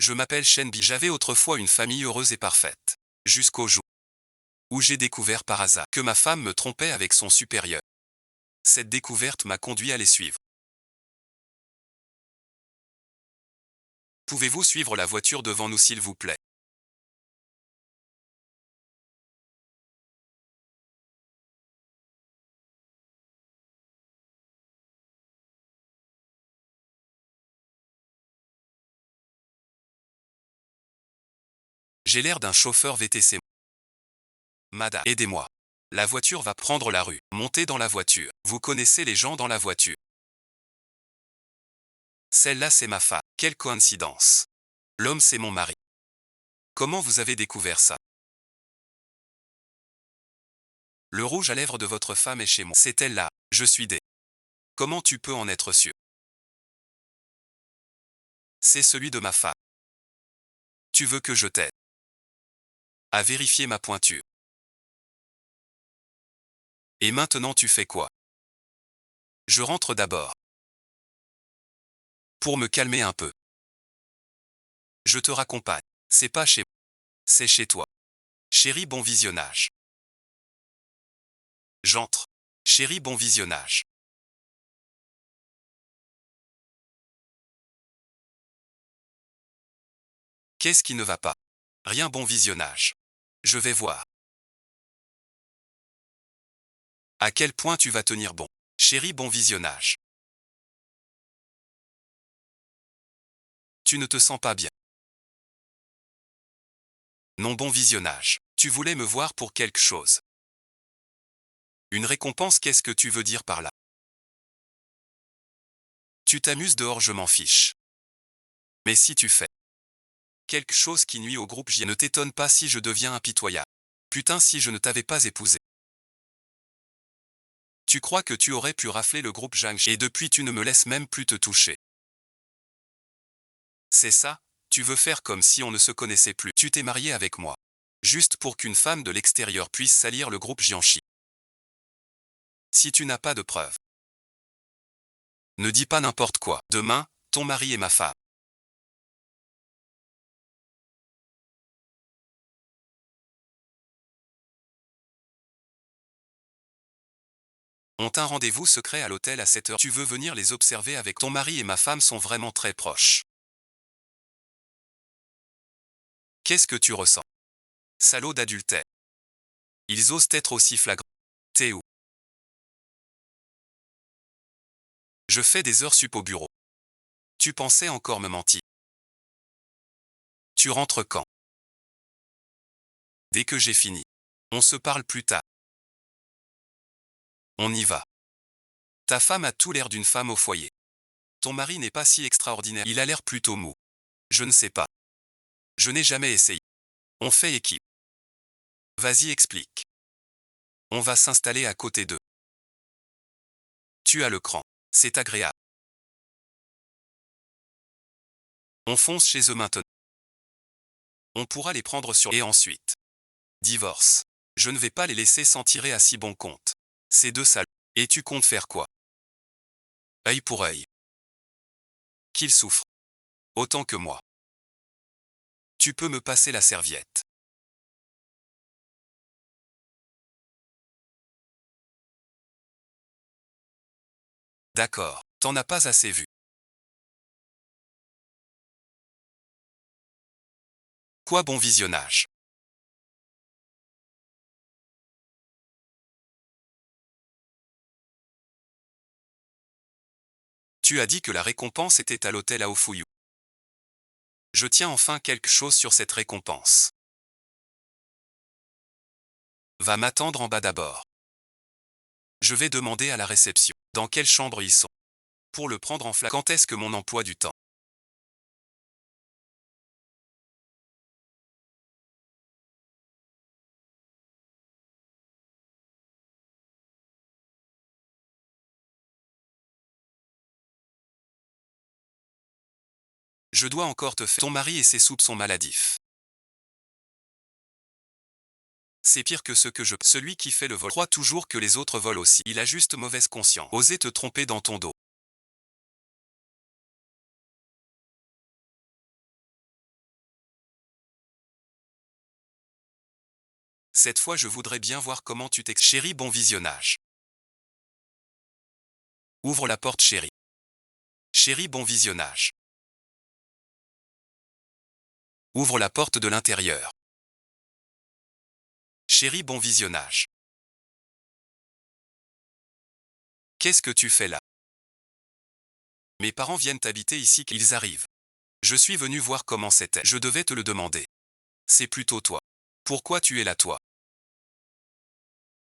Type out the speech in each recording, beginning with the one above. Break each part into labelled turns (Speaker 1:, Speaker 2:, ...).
Speaker 1: Je m'appelle Shenbi. J'avais autrefois une famille heureuse et parfaite. Jusqu'au jour où j'ai découvert par hasard que ma femme me trompait avec son supérieur. Cette découverte m'a conduit à les suivre. Pouvez-vous suivre la voiture devant nous s'il vous plaît? J'ai l'air d'un chauffeur VTC. Madame, aidez-moi. La voiture va prendre la rue. Montez dans la voiture. Vous connaissez les gens dans la voiture. Celle-là c'est ma femme. Quelle coïncidence. L'homme c'est mon mari. Comment vous avez découvert ça? Le rouge à lèvres de votre femme est chez moi. C'est elle là. Je suis dé. Comment tu peux en être sûr? C'est celui de ma femme. Tu veux que je t'aide à vérifier ma pointure. Et maintenant tu fais quoi? Je rentre d'abord. Pour me calmer un peu. Je te raccompagne. C'est pas chez moi. C'est chez toi. Chérie, bon visionnage. J'entre. Chérie, bon visionnage. Qu'est-ce qui ne va pas? Rien, bon visionnage. Je vais voir. À quel point tu vas tenir bon? Chérie, bon visionnage. Tu ne te sens pas bien. Non, bon visionnage. Tu voulais me voir pour quelque chose. Une récompense, qu'est-ce que tu veux dire par là? Tu t'amuses dehors, je m'en fiche. Mais si tu fais quelque chose qui nuit au groupe, ne t'étonne pas si je deviens impitoyable. Putain, si je ne t'avais pas épousé. Tu crois que tu aurais pu rafler le groupe Zhang et depuis tu ne me laisses même plus te toucher. C'est ça? Tu veux faire comme si on ne se connaissait plus. Tu t'es marié avec moi. Juste pour qu'une femme de l'extérieur puisse salir le groupe Jiangxi. Si tu n'as pas de preuves. Ne dis pas n'importe quoi. Demain, ton mari et ma femme. Ont un rendez-vous secret à l'hôtel à 7 heures. Tu veux venir les observer avec ton mari et ma femme sont vraiment très proches. Qu'est-ce que tu ressens? Salaud d'adultère. Ils osent être aussi flagrants. T'es où? Je fais des heures sup au bureau. Tu pensais encore me mentir. Tu rentres quand? Dès que j'ai fini. On se parle plus tard. On y va. Ta femme a tout l'air d'une femme au foyer. Ton mari n'est pas si extraordinaire. Il a l'air plutôt mou. Je ne sais pas. Je n'ai jamais essayé. On fait équipe. Vas-y, explique. On va s'installer à côté d'eux. Tu as le cran. C'est agréable. On fonce chez eux maintenant. On pourra les prendre sur... Et ensuite. Divorce. Je ne vais pas les laisser s'en tirer à si bon compte. Ces deux salauds. Et tu comptes faire quoi? Œil pour œil. Qu'ils souffrent. Autant que moi. Tu peux me passer la serviette. D'accord. T'en as pas assez vu. Quoi, bon visionnage? Tu as dit que la récompense était à l'hôtel à Ofuyu. Je tiens enfin quelque chose sur cette récompense. Va m'attendre en bas d'abord. Je vais demander à la réception. Dans quelle chambre ils sont? Pour le prendre en flagrant. Quand est-ce que mon emploi du temps? Je dois encore te faire. Ton mari et ses soupes sont maladifs. C'est pire que ce que je... Celui qui fait le vol croit toujours que les autres volent aussi. Il a juste mauvaise conscience. Oser te tromper dans ton dos. Cette fois je voudrais bien voir comment tu t'exprimes. Chérie, bon visionnage. Ouvre la porte chérie. Chérie, bon visionnage. Ouvre la porte de l'intérieur. Chérie, bon visionnage. Qu'est-ce que tu fais là? Mes parents viennent habiter ici, qu'ils arrivent. Je suis venu voir comment c'était. Je devais te le demander. C'est plutôt toi. Pourquoi tu es là toi?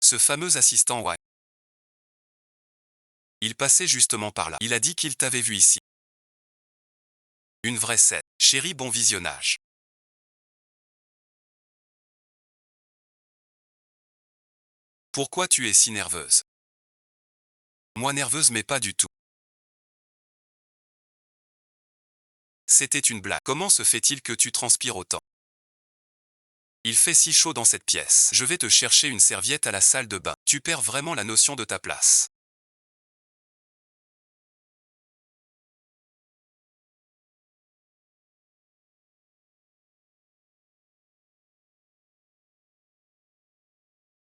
Speaker 1: Ce fameux assistant, ouais. Il passait justement par là. Il a dit qu'il t'avait vu ici. Une vraie scène. Chérie, bon visionnage. Pourquoi tu es si nerveuse? Moi nerveuse mais pas du tout. C'était une blague. Comment se fait-il que tu transpires autant? Il fait si chaud dans cette pièce. Je vais te chercher une serviette à la salle de bain. Tu perds vraiment la notion de ta place.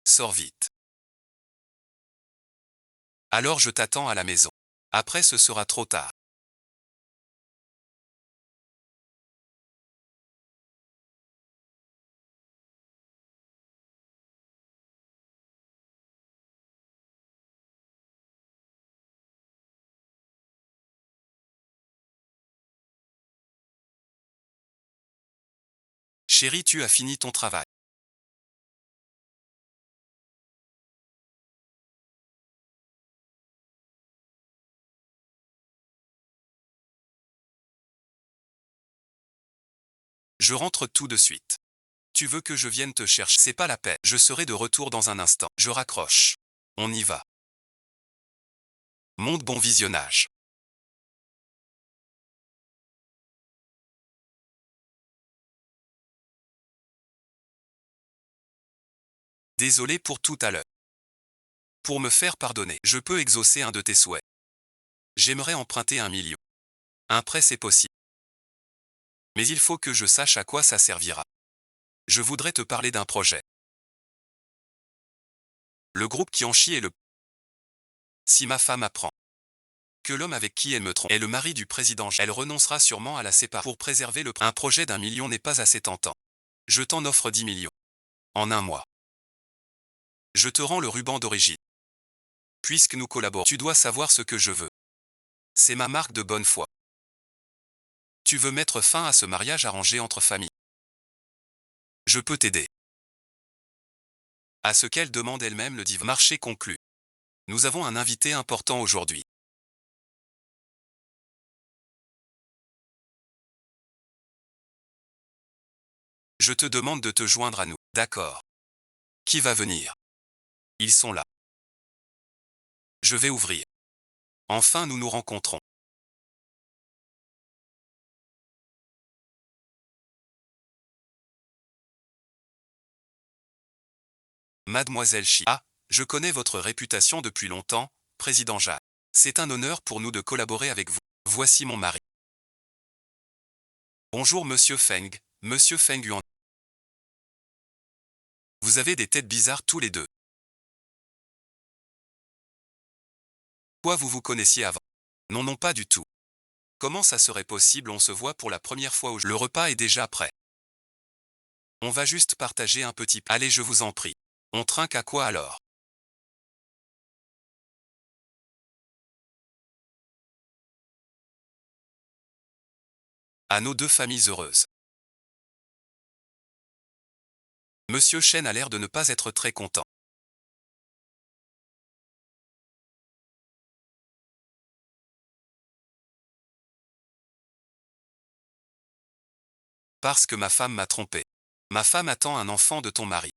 Speaker 1: Sors vite. Alors je t'attends à la maison. Après ce sera trop tard. Chérie, tu as fini ton travail. Je rentre tout de suite. Tu veux que je vienne te chercher? C'est pas la peine. Je serai de retour dans un instant. Je raccroche. On y va. Monte, bon visionnage. Désolé pour tout à l'heure. Pour me faire pardonner, je peux exaucer un de tes souhaits. J'aimerais emprunter 1 million. Un prêt c'est possible. Mais il faut que je sache à quoi ça servira. Je voudrais te parler d'un projet. Le groupe qui en chie est le... Si ma femme apprend que l'homme avec qui elle me trompe est le mari du président, elle renoncera sûrement à la séparer. Pour préserver le... Un projet d'1 million n'est pas assez tentant. Je t'en offre 10 millions. En un mois. Je te rends le ruban d'origine. Puisque nous collaborons, tu dois savoir ce que je veux. C'est ma marque de bonne foi. Tu veux mettre fin à ce mariage arrangé entre familles. Je peux t'aider. À ce qu'elle demande elle-même le divorce. Marché conclu. Nous avons un invité important aujourd'hui. Je te demande de te joindre à nous. D'accord. Qui va venir? Ils sont là. Je vais ouvrir. Enfin nous nous rencontrons. Mademoiselle Chi. Ah, je connais votre réputation depuis longtemps, président Jacques. C'est un honneur pour nous de collaborer avec vous. Voici mon mari. Bonjour Monsieur Feng, Monsieur Feng Yuan. Vous avez des têtes bizarres tous les deux. Quoi, vous vous connaissiez avant? Non, non, pas du tout. Comment ça serait possible? On se voit pour la première fois Le repas est déjà prêt. On va juste partager un petit... Allez, je vous en prie. On trinque à quoi alors? À nos deux familles heureuses. Monsieur Chen a l'air de ne pas être très content. Parce que ma femme m'a trompé. Ma femme attend un enfant de ton mari.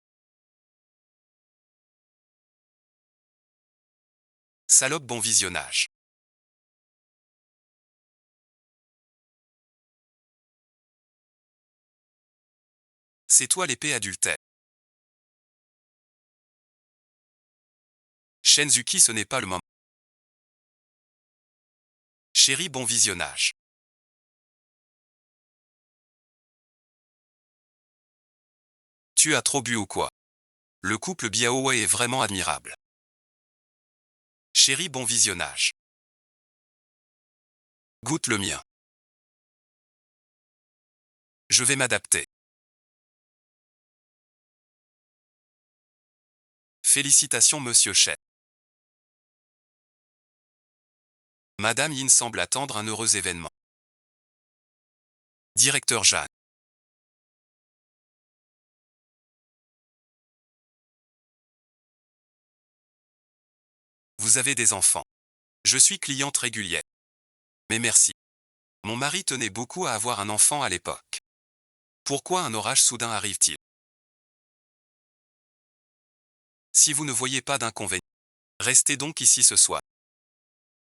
Speaker 1: Salope, bon visionnage. C'est toi l'épée adultère. Shenzuki, ce n'est pas le moment. Chérie, bon visionnage. Tu as trop bu ou quoi? Le couple Biaoe est vraiment admirable. Chérie, bon visionnage. Goûte le mien. Je vais m'adapter. Félicitations Monsieur Chen. Madame Yin semble attendre un heureux événement. Directeur Jeanne. Vous avez des enfants. Je suis cliente régulière. Mais merci. Mon mari tenait beaucoup à avoir un enfant à l'époque. Pourquoi un orage soudain arrive-t-il? Si vous ne voyez pas d'inconvénient, restez donc ici ce soir.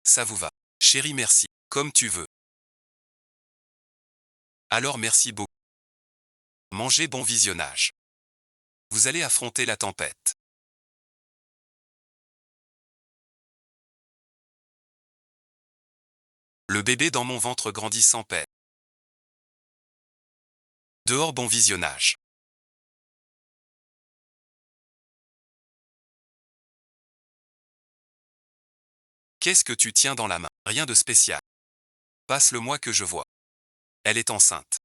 Speaker 1: Ça vous va. Chérie, merci. Comme tu veux. Alors merci beaucoup. Mangez, bon visionnage. Vous allez affronter la tempête. Le bébé dans mon ventre grandit sans peine. Dehors, bon visionnage. Qu'est-ce que tu tiens dans la main? Rien de spécial. Passe-le-moi que je vois. Elle est enceinte.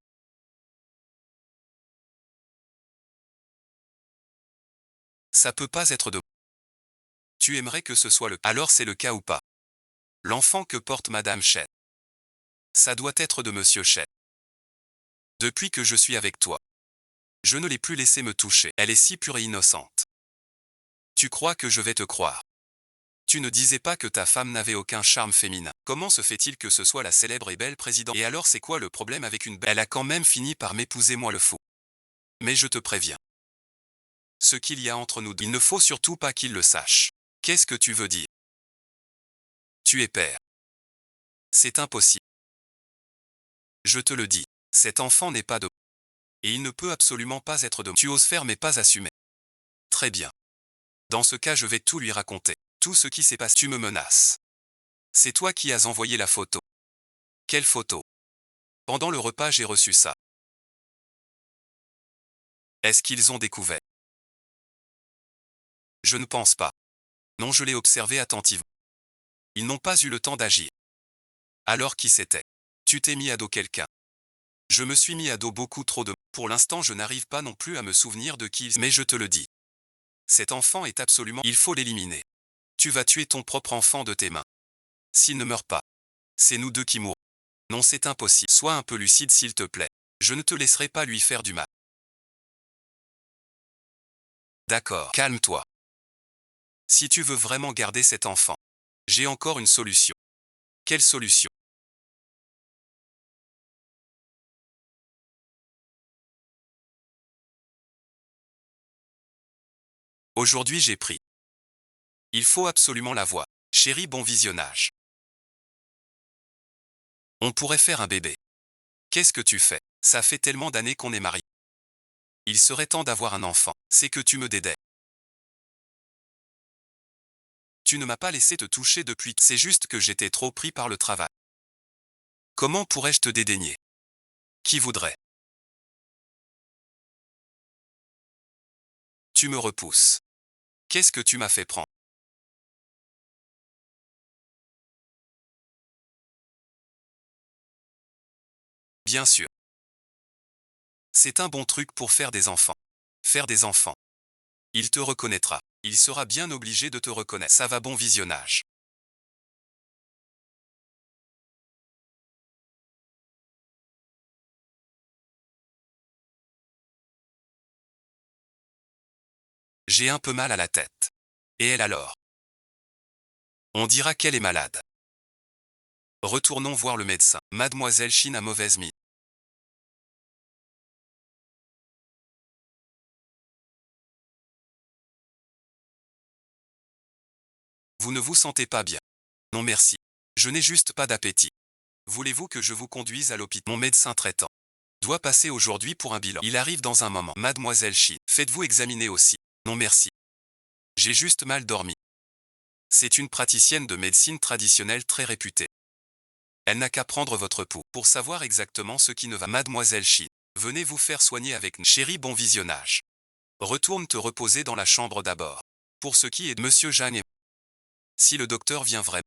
Speaker 1: Ça peut pas être de... Tu aimerais que ce soit le... Alors c'est le cas ou pas? L'enfant que porte Madame Chen. Ça doit être de Monsieur Chen. Depuis que je suis avec toi, je ne l'ai plus laissé me toucher. Elle est si pure et innocente. Tu crois que je vais te croire? Tu ne disais pas que ta femme n'avait aucun charme féminin. Comment se fait-il que ce soit la célèbre et belle présidente? Et alors c'est quoi le problème avec une belle? Elle a quand même fini par m'épouser, moi le fou. Mais je te préviens. Ce qu'il y a entre nous deux, il ne faut surtout pas qu'il le sache. Qu'est-ce que tu veux dire? Tu es père. C'est impossible. Je te le dis, cet enfant n'est pas de... Et il ne peut absolument pas être de... Tu oses faire mais pas assumer. Très bien. Dans ce cas, je vais tout lui raconter. Tout ce qui s'est passé, tu me menaces. C'est toi qui as envoyé la photo. Quelle photo? Pendant le repas, j'ai reçu ça. Est-ce qu'ils ont découvert? Je ne pense pas. Non, je l'ai observé attentivement. Ils n'ont pas eu le temps d'agir. Alors qui c'était? Tu t'es mis à dos quelqu'un. Je me suis mis à dos beaucoup trop de... Pour l'instant, je n'arrive pas non plus à me souvenir de qui... Mais je te le dis. Cet enfant est absolument... Il faut l'éliminer. Tu vas tuer ton propre enfant de tes mains. S'il ne meurt pas, c'est nous deux qui mourrons. Non, c'est impossible. Sois un peu lucide s'il te plaît. Je ne te laisserai pas lui faire du mal. D'accord, calme-toi. Si tu veux vraiment garder cet enfant, j'ai encore une solution. Quelle solution? Aujourd'hui j'ai pris. Il faut absolument la voir. Chérie, bon visionnage. On pourrait faire un bébé. Qu'est-ce que tu fais? Ça fait tellement d'années qu'on est mariés. Il serait temps d'avoir un enfant. C'est que tu me dédaies. Tu ne m'as pas laissé te toucher depuis. C'est juste que j'étais trop pris par le travail. Comment pourrais-je te dédaigner? Qui voudrait? Tu me repousses. Qu'est-ce que tu m'as fait prendre? Bien sûr. C'est un bon truc pour faire des enfants. Faire des enfants. Il te reconnaîtra. Il sera bien obligé de te reconnaître. Ça va, bon visionnage. J'ai un peu mal à la tête. Et elle alors? On dira qu'elle est malade. Retournons voir le médecin. Mademoiselle Chine a mauvaise mine. Vous ne vous sentez pas bien? Non merci. Je n'ai juste pas d'appétit. Voulez-vous que je vous conduise à l'hôpital? Mon médecin traitant doit passer aujourd'hui pour un bilan. Il arrive dans un moment. Mademoiselle Chine, faites-vous examiner aussi? Non merci. J'ai juste mal dormi. C'est une praticienne de médecine traditionnelle très réputée. Elle n'a qu'à prendre votre pouls pour savoir exactement ce qui ne va. Mademoiselle Chine, venez vous faire soigner avec nous. Chérie, bon visionnage. Retourne te reposer dans la chambre d'abord. Pour ce qui est de Monsieur Jeanne et si le docteur vient vraiment,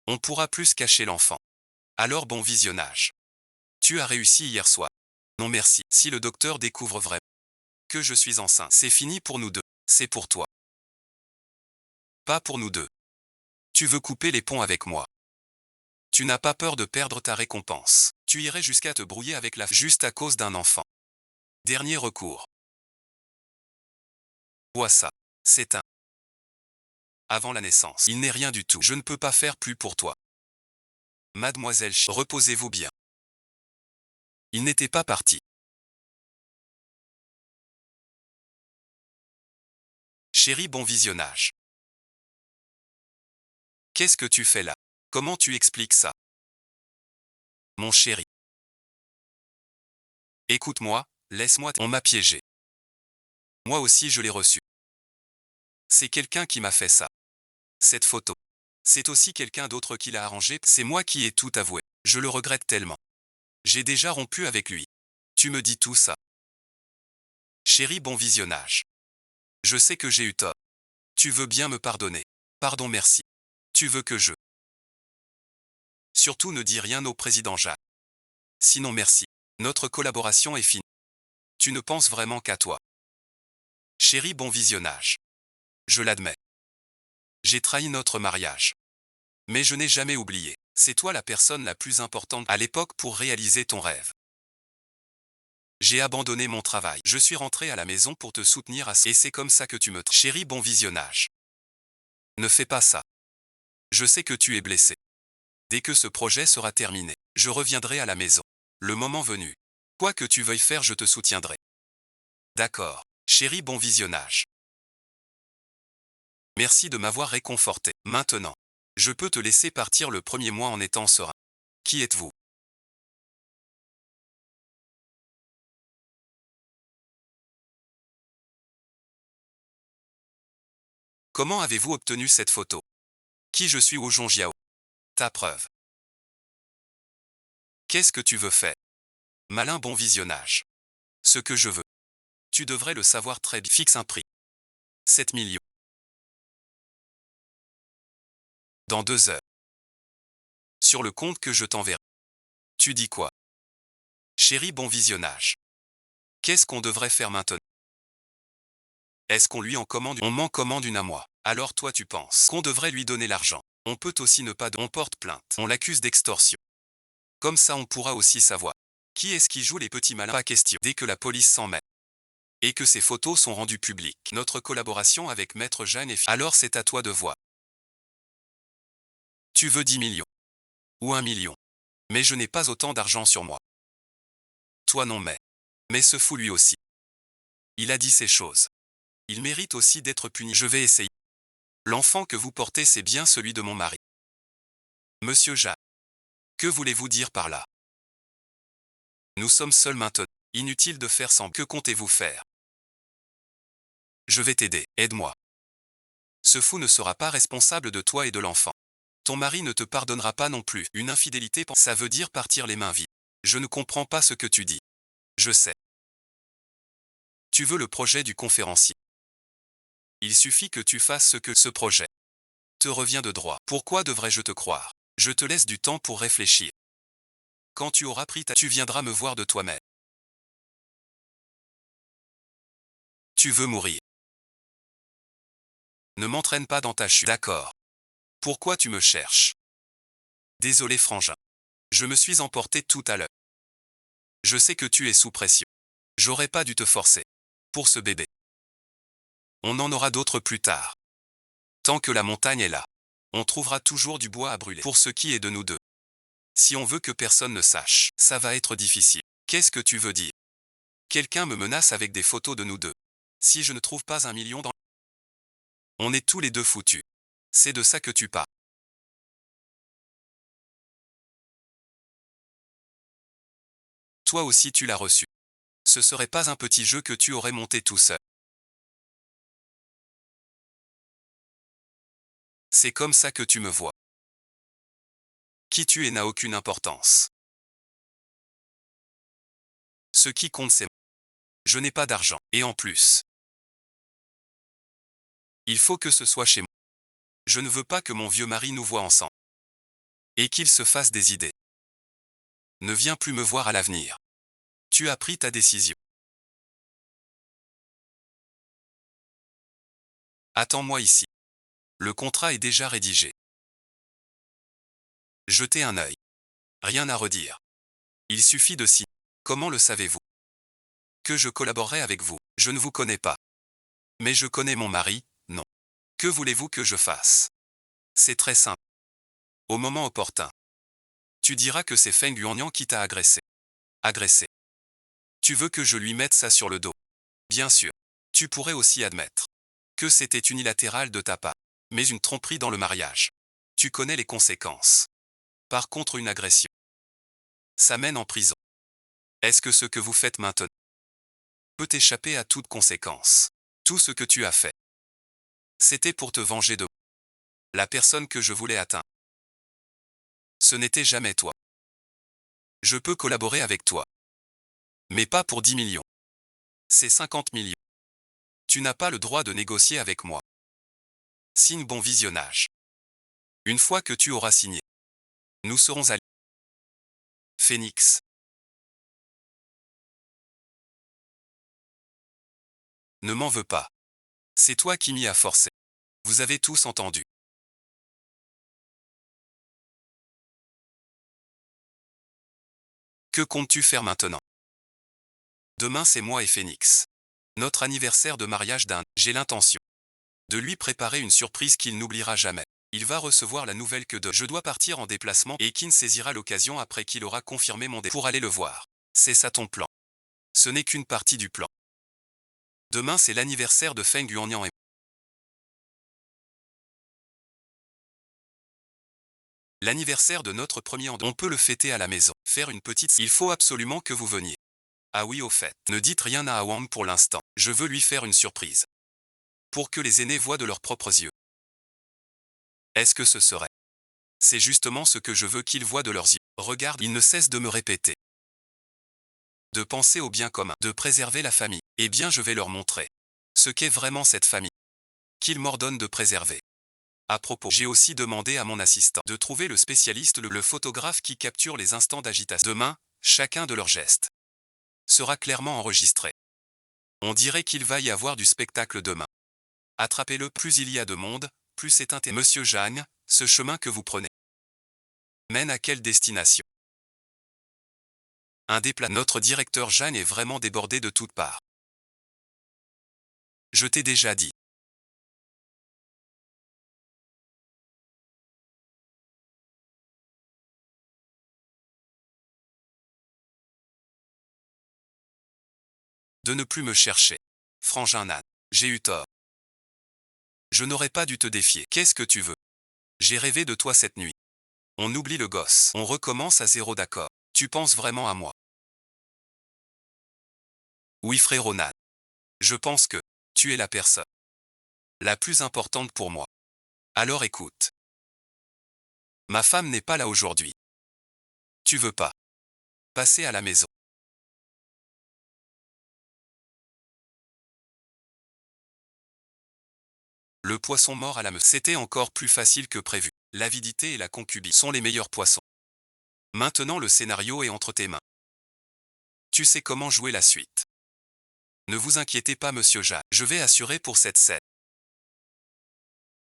Speaker 1: on pourra plus cacher l'enfant. Alors bon visionnage. Tu as réussi hier soir. Non merci. Si le docteur découvre vraiment que je suis enceinte, c'est fini pour nous deux. C'est pour toi. Pas pour nous deux. Tu veux couper les ponts avec moi. Tu n'as pas peur de perdre ta récompense. Tu irais jusqu'à te brouiller avec la juste à cause d'un enfant. Dernier recours. Vois ça. C'est un. Avant la naissance. Il n'est rien du tout. Je ne peux pas faire plus pour toi. Mademoiselle reposez-vous bien. Il n'était pas parti. Chérie, bon visionnage. Qu'est-ce que tu fais là? Comment tu expliques ça? Mon chéri. Écoute-moi, laisse-moi. On m'a piégé. Moi aussi je l'ai reçu. C'est quelqu'un qui m'a fait ça. Cette photo. C'est aussi quelqu'un d'autre qui l'a arrangé. C'est moi qui ai tout avoué. Je le regrette tellement. J'ai déjà rompu avec lui. Tu me dis tout ça. Chérie, bon visionnage. Je sais que j'ai eu tort. Tu veux bien me pardonner. Pardon, merci. Tu veux que je. Surtout ne dis rien au président Jacques. Sinon merci. Notre collaboration est finie. Tu ne penses vraiment qu'à toi. Chérie, bon visionnage. Je l'admets. J'ai trahi notre mariage. Mais je n'ai jamais oublié. C'est toi la personne la plus importante à l'époque pour réaliser ton rêve. J'ai abandonné mon travail. Je suis rentré à la maison pour te soutenir et c'est comme ça que tu me. Chérie, bon visionnage. Ne fais pas ça. Je sais que tu es blessé. Dès que ce projet sera terminé, je reviendrai à la maison. Le moment venu. Quoi que tu veuilles faire, je te soutiendrai. D'accord. Chérie, bon visionnage. Merci de m'avoir réconforté. Maintenant, je peux te laisser partir le premier mois en étant serein. Qui êtes-vous? Comment avez-vous obtenu cette photo? Qui je suis au Jonjiao? Ta preuve. Qu'est-ce que tu veux faire? Malin, bon visionnage. Ce que je veux. Tu devrais le savoir très bien. Fixe un prix. 7 millions. Dans 2 heures. Sur le compte que je t'enverrai. Tu dis quoi? Chérie, bon visionnage. Qu'est-ce qu'on devrait faire maintenant? Est-ce qu'on lui en commande? On m'en commande une à moi. Alors toi tu penses qu'on devrait lui donner l'argent. On peut aussi ne pas on porte plainte. On l'accuse d'extorsion. Comme ça on pourra aussi savoir. Qui est-ce qui joue les petits malins? Pas question. Dès que la police s'en met. Et que ces photos sont rendues publiques. Notre collaboration avec Maître Jeanne est finie. Alors c'est à toi de voir. Tu veux 10 millions. Ou 1 million. Mais je n'ai pas autant d'argent sur moi. Toi non mais ce fou lui aussi. Il a dit ces choses. Il mérite aussi d'être puni. Je vais essayer. L'enfant que vous portez, c'est bien celui de mon mari. Monsieur Jacques. Que voulez-vous dire par là? Nous sommes seuls maintenant. Inutile de faire semblant. Que comptez-vous faire? Je vais t'aider. Aide-moi. Ce fou ne sera pas responsable de toi et de l'enfant. Ton mari ne te pardonnera pas non plus. Une infidélité, ça veut dire partir les mains vides. Je ne comprends pas ce que tu dis. Je sais. Tu veux le projet du conférencier. Il suffit que tu fasses ce projet te revient de droit. Pourquoi devrais-je te croire? Je te laisse du temps pour réfléchir. Quand tu auras pris tu viendras me voir de toi-même. Tu veux mourir. Ne m'entraîne pas dans ta chute. D'accord. Pourquoi tu me cherches? Désolé frangin. Je me suis emporté tout à l'heure. Je sais que tu es sous pression. J'aurais pas dû te forcer. Pour ce bébé. On en aura d'autres plus tard. Tant que la montagne est là, on trouvera toujours du bois à brûler. Pour ce qui est de nous deux. Si on veut que personne ne sache, ça va être difficile. Qu'est-ce que tu veux dire? Quelqu'un me menace avec des photos de nous deux. Si je ne trouve pas 1 million dans... On est tous les deux foutus. C'est de ça que tu parles. Toi aussi tu l'as reçu. Ce serait pas un petit jeu que tu aurais monté tout seul. C'est comme ça que tu me vois. Qui tu es n'a aucune importance. Ce qui compte c'est Je n'ai pas d'argent. Et en plus, il faut que ce soit chez moi. Je ne veux pas que mon vieux mari nous voie ensemble. Et qu'il se fasse des idées. Ne viens plus me voir à l'avenir. Tu as pris ta décision. Attends-moi ici. Le contrat est déjà rédigé. Jetez un œil. Rien à redire. Il suffit de signer. Comment le savez-vous? Que je collaborerai avec vous. Je ne vous connais pas. Mais je connais mon mari, non. Que voulez-vous que je fasse? C'est très simple. Au moment opportun, tu diras que c'est Feng Yuanyang qui t'a agressé. Agressé. Tu veux que je lui mette ça sur le dos? Bien sûr. Tu pourrais aussi admettre que c'était unilatéral de ta part, mais une tromperie dans le mariage. Tu connais les conséquences. Par contre, une agression, ça mène en prison. Est-ce que ce que vous faites maintenant peut échapper à toute conséquence? Tout ce que tu as fait, c'était pour te venger de la personne que je voulais atteindre. Ce n'était jamais toi. Je peux collaborer avec toi. Mais pas pour 10 millions. C'est 50 millions. Tu n'as pas le droit de négocier avec moi. Signe bon visionnage. Une fois que tu auras signé, nous serons alliés. Phoenix. Ne m'en veux pas. C'est toi qui m'y as forcé. Vous avez tous entendu. Que comptes-tu faire maintenant? Demain c'est moi et Phoenix. Notre anniversaire de mariage d'Inde. J'ai l'intention de lui préparer une surprise qu'il n'oubliera jamais. Il va recevoir la nouvelle que je dois partir en déplacement et Qin saisira l'occasion après qu'il aura confirmé mon départ pour aller le voir. C'est ça ton plan. Ce n'est qu'une partie du plan. Demain c'est l'anniversaire de Feng Yuanyang et l'anniversaire de notre premier an. On peut le fêter à la maison. Faire une petite... Il faut absolument que vous veniez. Ah oui, au fait. Ne dites rien à Awang pour l'instant. Je veux lui faire une surprise. Pour que les aînés voient de leurs propres yeux. Est-ce que ce serait? C'est justement ce que je veux qu'ils voient de leurs yeux. Regarde, ils ne cessent de me répéter. De penser au bien commun, de préserver la famille. Eh bien je vais leur montrer ce qu'est vraiment cette famille. Qu'ils m'ordonnent de préserver. À propos, j'ai aussi demandé à mon assistant de trouver le spécialiste, le photographe qui capture les instants d'agitation. Demain, chacun de leurs gestes sera clairement enregistré. On dirait qu'il va y avoir du spectacle demain. Attrapez-le, plus il y a de monde, plus c'est intéressant. Monsieur Jeanne, ce chemin que vous prenez mène à quelle destination? Notre directeur Jeanne est vraiment débordé de toutes parts. Je t'ai déjà dit. De ne plus me chercher. Frangin Nan. J'ai eu tort. Je n'aurais pas dû te défier. Qu'est-ce que tu veux? J'ai rêvé de toi cette nuit. On oublie le gosse. On recommence à zéro, d'accord. Tu penses vraiment à moi? Oui frérot Nan. Je pense que tu es la personne la plus importante pour moi. Alors écoute. Ma femme n'est pas là aujourd'hui. Tu veux pas passer à la maison? Le poisson mort à la meule. C'était encore plus facile que prévu. L'avidité et la concubine sont les meilleurs poissons. Maintenant le scénario est entre tes mains. Tu sais comment jouer la suite. Ne vous inquiétez pas monsieur Jacques, je vais assurer pour cette scène.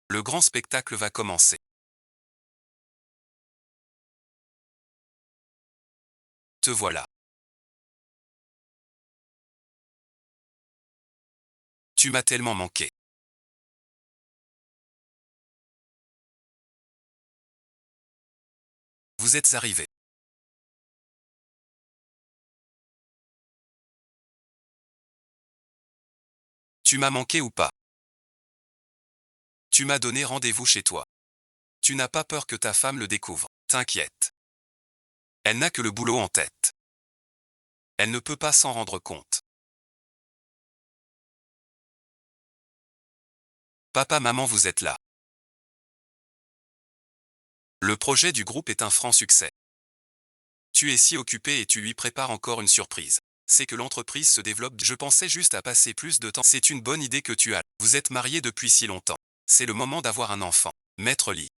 Speaker 1: Le grand spectacle va commencer. Te voilà. Tu m'as tellement manqué. Vous êtes arrivé. Tu m'as manqué ou pas? Tu m'as donné rendez-vous chez toi. Tu n'as pas peur que ta femme le découvre. T'inquiète. Elle n'a que le boulot en tête. Elle ne peut pas s'en rendre compte. Papa, maman, vous êtes là. Le projet du groupe est un franc succès. Tu es si occupé et tu lui prépares encore une surprise. C'est que l'entreprise se développe. Je pensais juste à passer plus de temps. C'est une bonne idée que tu as. Vous êtes mariés depuis si longtemps. C'est le moment d'avoir un enfant. Maître Lee.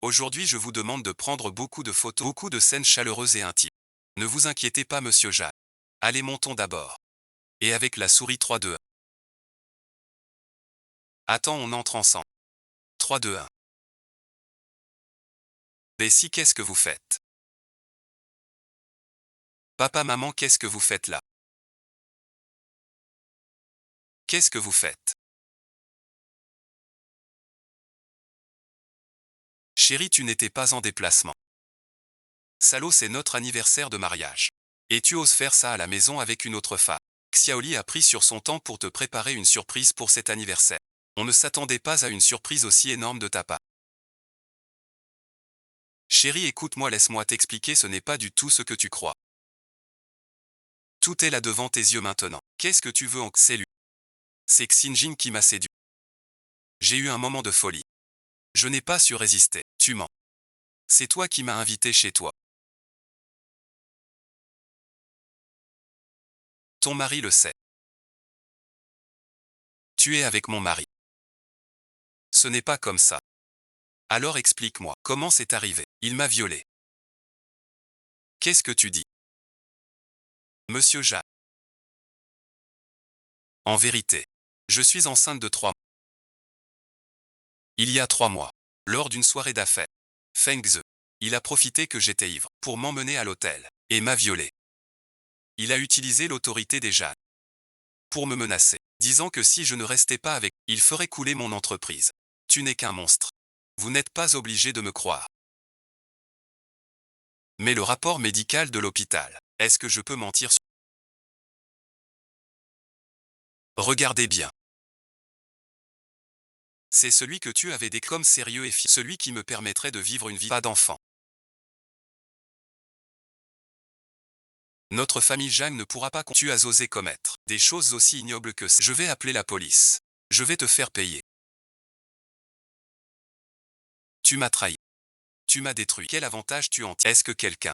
Speaker 1: Aujourd'hui, je vous demande de prendre beaucoup de photos, beaucoup de scènes chaleureuses et intimes. Ne vous inquiétez pas, monsieur Jacques. Allez, montons d'abord. Et avec la souris 3, 2, 1. Attends, on entre ensemble. 3, 2, 1. Bessie, qu'est-ce que vous faites? Papa, maman, qu'est-ce que vous faites là? Qu'est-ce que vous faites? Chérie, tu n'étais pas en déplacement. Salaud, c'est notre anniversaire de mariage. Et tu oses faire ça à la maison avec une autre femme. Xiaoli a pris sur son temps pour te préparer une surprise pour cet anniversaire. On ne s'attendait pas à une surprise aussi énorme de ta part. Chérie, écoute-moi, laisse-moi t'expliquer, ce n'est pas du tout ce que tu crois. Tout est là devant tes yeux maintenant. Qu'est-ce que tu veux en... C'est lui. C'est Xinjin qui m'a séduit. J'ai eu un moment de folie. Je n'ai pas su résister. Tu mens. C'est toi qui m'as invité chez toi. Ton mari le sait. Tu es avec mon mari. Ce n'est pas comme ça. Alors explique-moi, comment c'est arrivé? Il m'a violée. Qu'est-ce que tu dis? Monsieur Jacques. En vérité, je suis enceinte de 3 mois. Il y a 3 mois, lors d'une soirée d'affaires, Feng Ze, il a profité que j'étais ivre pour m'emmener à l'hôtel et m'a violée. Il a utilisé l'autorité des Jacques pour me menacer, disant que si je ne restais pas avec, il ferait couler mon entreprise. Tu n'es qu'un monstre. Vous n'êtes pas obligé de me croire. Mais le rapport médical de l'hôpital, est-ce que je peux mentir sur... Regardez bien. C'est celui que tu avais décrit comme sérieux et fier, celui qui me permettrait de vivre une vie pas d'enfant. Notre famille Zhang ne pourra pas... Tu as osé commettre des choses aussi ignobles que ça. Je vais appeler la police. Je vais te faire payer. Tu m'as trahi. Tu m'as détruit. Quel avantage tu en tires? Est-ce que quelqu'un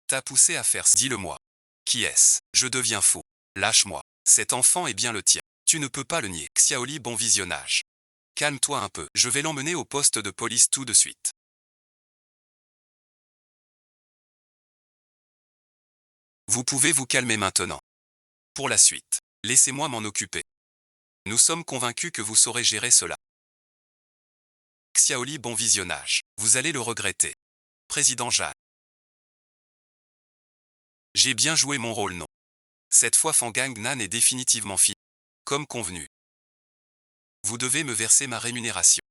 Speaker 1: t'a poussé à faire ça? Dis-le-moi. Qui est-ce? Je deviens fou. Lâche-moi. Cet enfant est bien le tien. Tu ne peux pas le nier. Xiaoli, bon visionnage. Calme-toi un peu. Je vais l'emmener au poste de police tout de suite. Vous pouvez vous calmer maintenant. Pour la suite, laissez-moi m'en occuper. Nous sommes convaincus que vous saurez gérer cela. Xiaoli, bon visionnage. Vous allez le regretter. Président Jacques. J'ai bien joué mon rôle, non? Cette fois Fangang Nan est définitivement fini. Comme convenu. Vous devez me verser ma rémunération.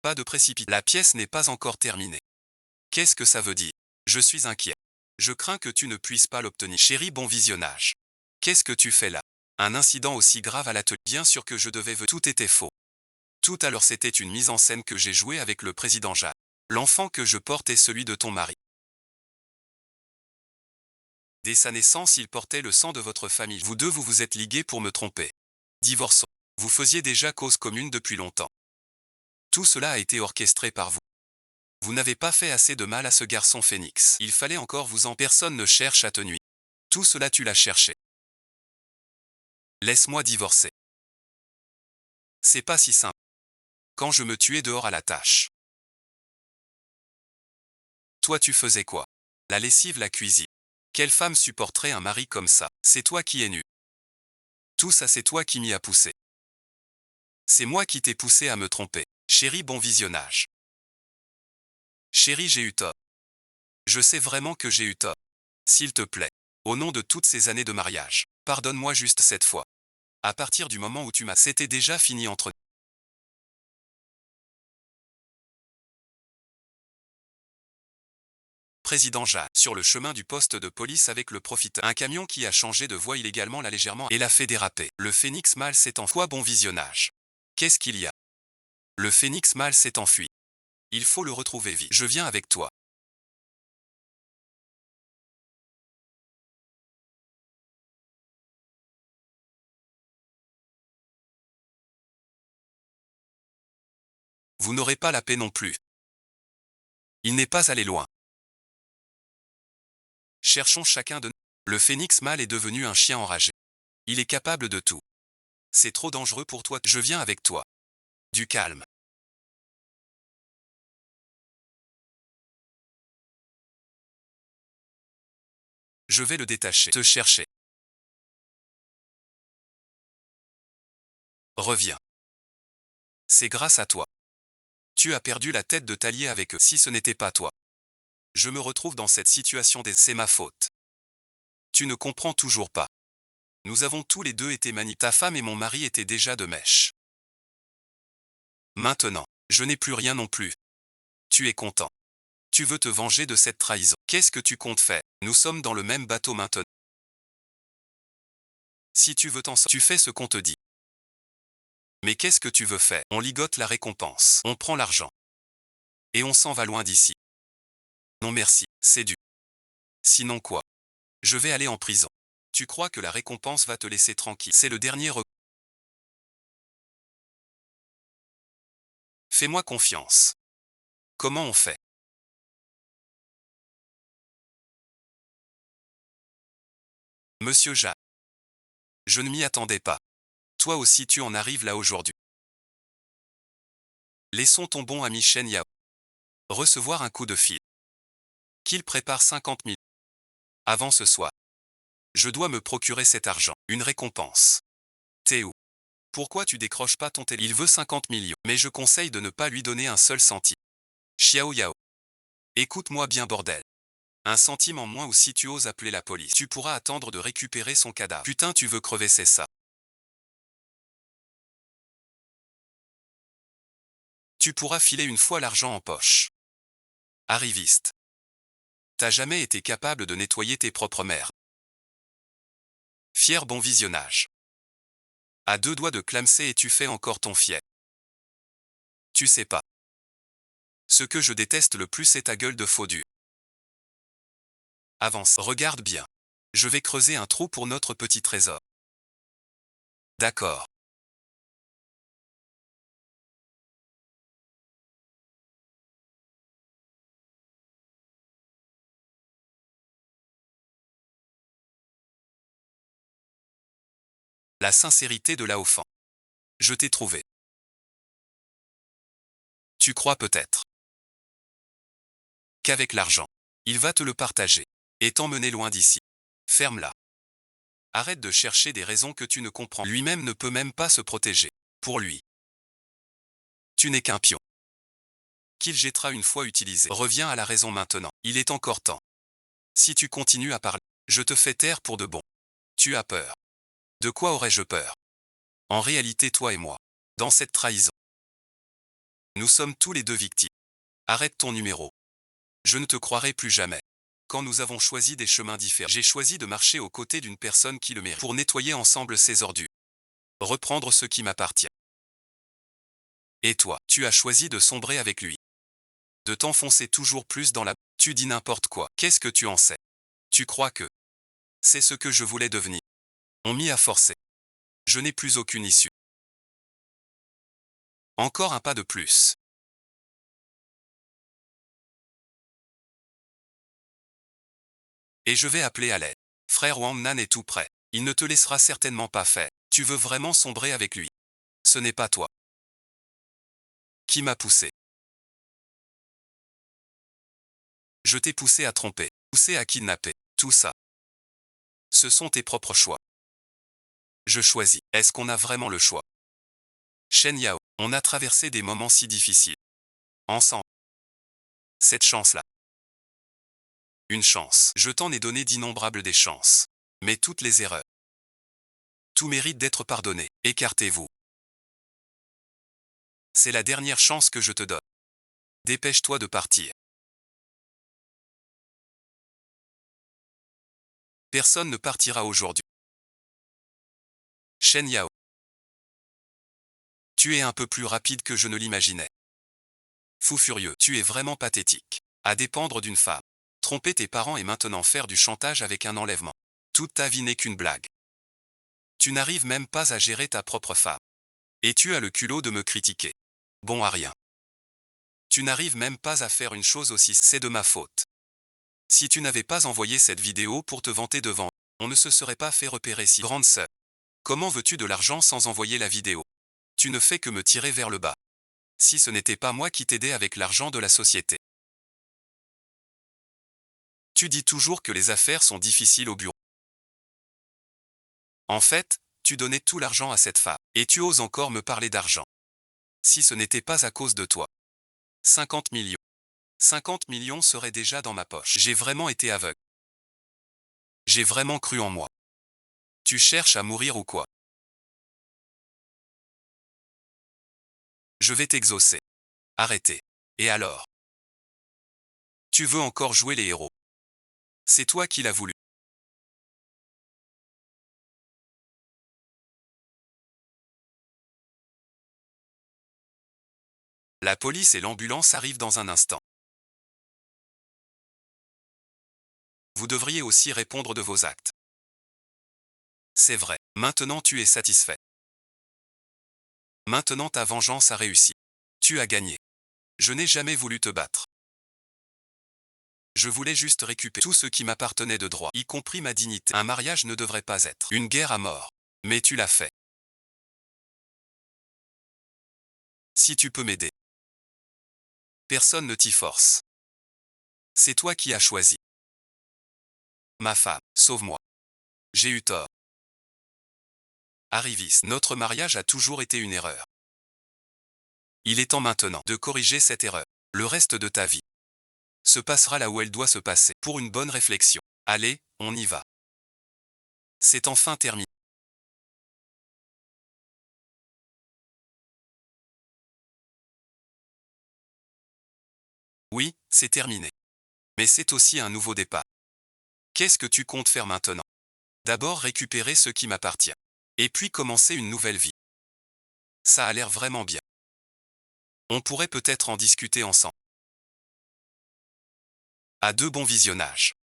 Speaker 1: Pas de précipitation. La pièce n'est pas encore terminée. Qu'est-ce que ça veut dire? Je suis inquiet. Je crains que tu ne puisses pas l'obtenir. Chérie, bon visionnage. Qu'est-ce que tu fais là? Un incident aussi grave à l'atelier. Bien sûr que je devais... Tout était faux. Tout à l'heure c'était une mise en scène que j'ai jouée avec le président Jacques. L'enfant que je porte est celui de ton mari. Dès sa naissance, il portait le sang de votre famille. Vous deux, vous vous êtes ligués pour me tromper. Divorçons. Vous faisiez déjà cause commune depuis longtemps. Tout cela a été orchestré par vous. Vous n'avez pas fait assez de mal à ce garçon Phénix. Il fallait encore vous en... Personne ne cherche à te nuire. Tout cela tu l'as cherché. Laisse-moi divorcer. C'est pas si simple. Quand je me tuais dehors à la tâche. Toi tu faisais quoi? La lessive, la cuisine. Quelle femme supporterait un mari comme ça? C'est toi qui es nu. Tout ça c'est toi qui m'y as poussé. C'est moi qui t'ai poussé à me tromper. Chérie, bon visionnage. Chérie, j'ai eu tort. Je sais vraiment que j'ai eu tort. S'il te plaît, au nom de toutes ces années de mariage, pardonne-moi juste cette fois. À partir du moment où tu m'as... C'était déjà fini entre nous. Président Jacques, sur le chemin du poste de police avec le profiteur. Un camion qui a changé de voie illégalement l'a légèrement et l'a fait déraper. Le phénix mâle s'est enfui. Quoi, bon visionnage? Qu'est-ce qu'il y a? Le phénix mâle s'est enfui. Il faut le retrouver vite. Je viens avec toi. Vous n'aurez pas la paix non plus. Il n'est pas allé loin. Cherchons chacun de nous. Le phénix mâle est devenu un chien enragé. Il est capable de tout. C'est trop dangereux pour toi. Je viens avec toi. Du calme. Je vais le détacher. Te chercher. Reviens. C'est grâce à toi. Tu as perdu la tête de t'allier avec eux. Si ce n'était pas toi. Je me retrouve dans cette situation c'est ma faute. Tu ne comprends toujours pas. Nous avons tous les deux été manipulés. Ta femme et mon mari étaient déjà de mèche. Maintenant, je n'ai plus rien non plus. Tu es content. Tu veux te venger de cette trahison. Qu'est-ce que tu comptes faire? Nous sommes dans le même bateau maintenant. Si tu veux t'en sortir, tu fais ce qu'on te dit. Mais qu'est-ce que tu veux faire? On ligote la récompense. On prend l'argent. Et on s'en va loin d'ici. Non merci, c'est dû. Sinon quoi? Je vais aller en prison. Tu crois que la récompense va te laisser tranquille? C'est le dernier recours. Fais-moi confiance. Comment on fait? Monsieur Jacques. Je ne m'y attendais pas. Toi aussi tu en arrives là aujourd'hui. Laissons ton bon ami Shen Yao recevoir un coup de fil. Qu'il prépare 50 000. Avant ce soir. Je dois me procurer cet argent. Une récompense. T'es où? Pourquoi tu décroches pas ton téléphone? Il veut 50 millions. Mais je conseille de ne pas lui donner un seul centime. Xiao Yao. Écoute-moi bien bordel. Un centime en moins ou si tu oses appeler la police. Tu pourras attendre de récupérer son cadavre. Putain tu veux crever c'est ça. Tu pourras filer une fois l'argent en poche. Arriviste. T'as jamais été capable de nettoyer tes propres mères. Fier bon visionnage. À deux doigts de clamser et tu fais encore ton fier. Tu sais pas. Ce que je déteste le plus c'est ta gueule de faux dur. Avance, regarde bien. Je vais creuser un trou pour notre petit trésor. D'accord. La sincérité de Laofan. Je t'ai trouvé. Tu crois peut-être qu'avec l'argent, il va te le partager et t'emmener loin d'ici. Ferme-la. Arrête de chercher des raisons que tu ne comprends. Lui-même ne peut même pas se protéger. Pour lui. Tu n'es qu'un pion. Qu'il jettera une fois utilisé. Reviens à la raison maintenant. Il est encore temps. Si tu continues à parler, je te fais taire pour de bon. Tu as peur. De quoi aurais-je peur? En réalité toi et moi. Dans cette trahison. Nous sommes tous les deux victimes. Arrête ton numéro. Je ne te croirai plus jamais. Quand nous avons choisi des chemins différents, j'ai choisi de marcher aux côtés d'une personne qui le mérite pour nettoyer ensemble ses ordures. Reprendre ce qui m'appartient. Et toi, tu as choisi de sombrer avec lui. De t'enfoncer toujours plus dans la... Tu dis n'importe quoi. Qu'est-ce que tu en sais? Tu crois que... C'est ce que je voulais devenir. On m'y a forcé. Je n'ai plus aucune issue. Encore un pas de plus. Et je vais appeler à l'aide. Frère Wang Nan est tout prêt. Il ne te laissera certainement pas faire. Tu veux vraiment sombrer avec lui. Ce n'est pas toi. Qui m'a poussé? Je t'ai poussé à tromper, poussé à kidnapper. Tout ça. Ce sont tes propres choix. Je choisis. Est-ce qu'on a vraiment le choix? Shen Yao, on a traversé des moments si difficiles. Ensemble. Cette chance-là. Une chance. Je t'en ai donné d'innombrables des chances. Mais toutes les erreurs. Tout mérite d'être pardonné. Écartez-vous. C'est la dernière chance que je te donne. Dépêche-toi de partir. Personne ne partira aujourd'hui. Shen Yao. Tu es un peu plus rapide que je ne l'imaginais. Fou furieux, tu es vraiment pathétique. À dépendre d'une femme. Tromper tes parents et maintenant faire du chantage avec un enlèvement. Toute ta vie n'est qu'une blague. Tu n'arrives même pas à gérer ta propre femme. Et tu as le culot de me critiquer. Bon à rien. Tu n'arrives même pas à faire une chose aussi, c'est de ma faute. Si tu n'avais pas envoyé cette vidéo pour te vanter devant, on ne se serait pas fait repérer si grande sœur. Comment veux-tu de l'argent sans envoyer la vidéo? Tu ne fais que me tirer vers le bas. Si ce n'était pas moi qui t'aidais avec l'argent de la société. Tu dis toujours que les affaires sont difficiles au bureau. En fait, tu donnais tout l'argent à cette femme, et tu oses encore me parler d'argent. Si ce n'était pas à cause de toi. 50 millions. 50 millions seraient déjà dans ma poche. J'ai vraiment été aveugle. J'ai vraiment cru en moi. Tu cherches à mourir ou quoi? Je vais t'exaucer. Arrêtez. Et alors? Tu veux encore jouer les héros. C'est toi qui l'as voulu. La police et l'ambulance arrivent dans un instant. Vous devriez aussi répondre de vos actes. C'est vrai. Maintenant tu es satisfait. Maintenant ta vengeance a réussi. Tu as gagné. Je n'ai jamais voulu te battre. Je voulais juste récupérer tout ce qui m'appartenait de droit, y compris ma dignité. Un mariage ne devrait pas être une guerre à mort. Mais tu l'as fait. Si tu peux m'aider. Personne ne t'y force. C'est toi qui as choisi. Ma femme, sauve-moi. J'ai eu tort. Arrivis, notre mariage a toujours été une erreur. Il est temps maintenant de corriger cette erreur. Le reste de ta vie se passera là où elle doit se passer, pour une bonne réflexion. Allez, on y va. C'est enfin terminé. Oui, c'est terminé. Mais c'est aussi un nouveau départ. Qu'est-ce que tu comptes faire maintenant? D'abord récupérer ce qui m'appartient. Et puis commencer une nouvelle vie. Ça a l'air vraiment bien. On pourrait peut-être en discuter ensemble. À deux bons visionnages.